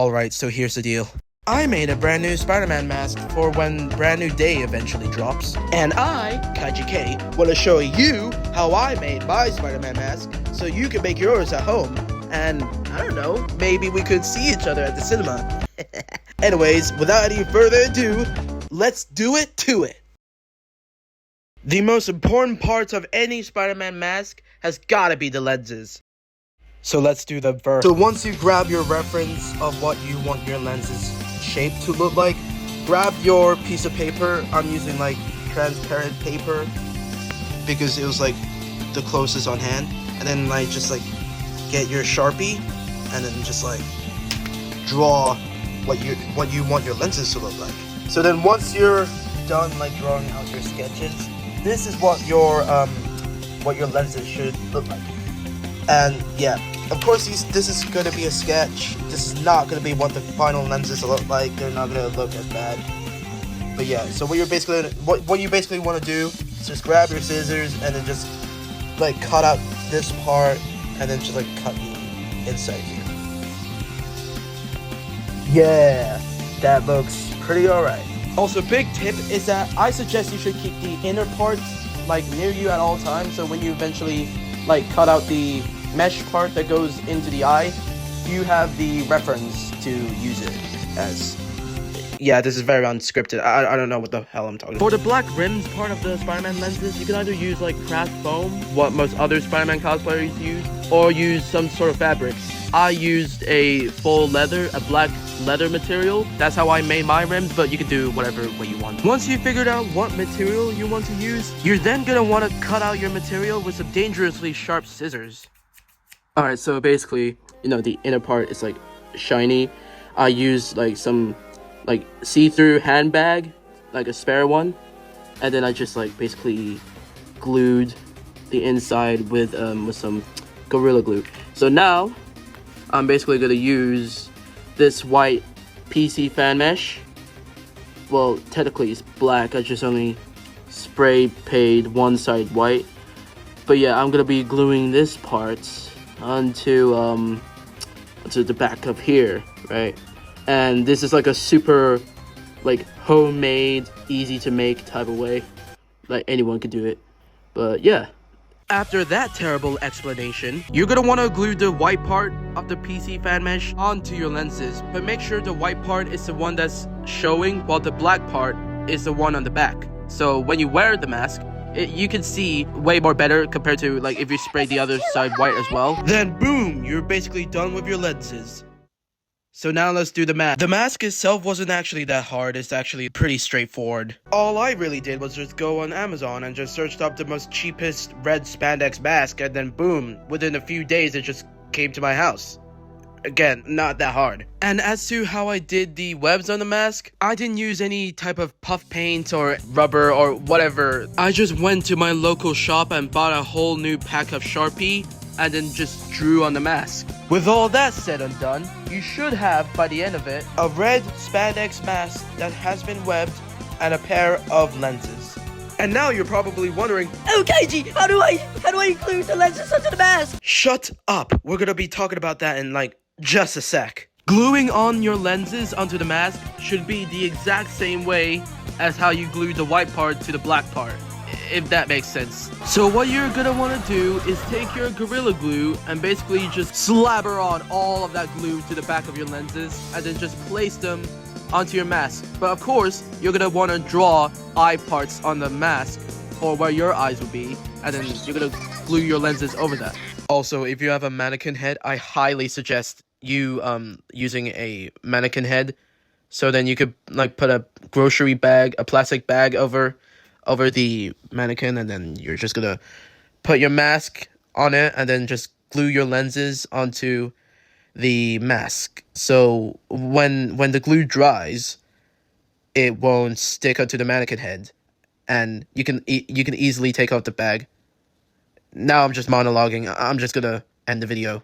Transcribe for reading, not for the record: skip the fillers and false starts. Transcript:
Alright, so here's the deal. I made a brand new Spider-Man mask for when Brand New Day eventually drops. And I, Kaiji-Kay, want to show you how I made my Spider-Man mask so you can make yours at home. And, I don't know, maybe we could see each other at the cinema. Anyways, without any further ado, let's do it to it. The most important parts of any Spider-Man mask has gotta be the lenses. So let's do them first. So once you grab your reference of what you want your lenses shape to look like, grab your piece of paper. I'm using like transparent paper because it was like the closest on hand. And then like just like get your Sharpie and then just like draw what you want your lenses to look like. So then once you're done like drawing out your sketches, this is what your lenses should look like. And yeah, of course this is going to be a sketch. This is not going to be what the final lenses look like. They're not going to look as bad. But yeah, so what you basically want to do is just grab your scissors and then just like cut out this part and then just like cut the inside here. Yeah, that looks pretty alright. Also, big tip is that I suggest you should keep the inner parts like near you at all times, so when you eventually like cut out the mesh part that goes into the eye, you have the reference to use it as. Yeah, this is very unscripted. I don't know what the hell I'm talking about. For the black rims part of the Spider-Man lenses, you can either use like craft foam, what most other Spider-Man cosplayers use, or use some sort of fabric. I used a full leather, a black leather material. That's how I made my rims, but you can do whatever way you want. Once you figured out what material you want to use, you're then gonna want to cut out your material with some dangerously sharp scissors. Alright, so basically, you know, the inner part is like shiny. I used like some like see-through handbag, like a spare one, and then I just like basically glued the inside with some Gorilla Glue. So now I'm basically gonna use this white PC fan mesh. Well, technically it's black. I just only spray painted one side white. But yeah, I'm gonna be gluing this part onto the back of here, right? And this is like a super like homemade, easy to make type of way. Like anyone could do it. But yeah. After that terrible explanation, you're gonna want to glue the white part of the PC fan mesh onto your lenses, but make sure the white part is the one that's showing while the black part is the one on the back. So when you wear the mask, you can see way more better compared to like if you spray the other side white as well. Then boom, you're basically done with your lenses. So now let's do the mask. The mask itself wasn't actually that hard. It's actually pretty straightforward. All I really did was just go on Amazon and just searched up the most cheapest red spandex mask, and then boom, within a few days it just came to my house. Again, not that hard. And as to how I did the webs on the mask, I didn't use any type of puff paint or rubber or whatever. I just went to my local shop and bought a whole new pack of Sharpie and then just drew on the mask. With all that said and done, you should have, by the end of it, a red spandex mask that has been webbed and a pair of lenses. And now you're probably wondering, oh Kaiji, how do I glue the lenses onto the mask? Shut up! We're gonna be talking about that in like just a sec. Gluing on your lenses onto the mask should be the exact same way as how you glue the white part to the black part, if that makes sense. So what you're gonna want to do is take your Gorilla Glue and basically just slabber on all of that glue to the back of your lenses and then just place them onto your mask. But of course, you're gonna want to draw eye parts on the mask for where your eyes would be, and then you're gonna glue your lenses over that. Also, if you have a mannequin head, I highly suggest you using a mannequin head, so then you could like put a grocery bag, a plastic bag over the mannequin, and then you're just gonna put your mask on it and then just glue your lenses onto the mask. So when the glue dries, it won't stick onto the mannequin head, and you can easily take off the bag. Now I'm just monologuing. I'm just gonna end the video.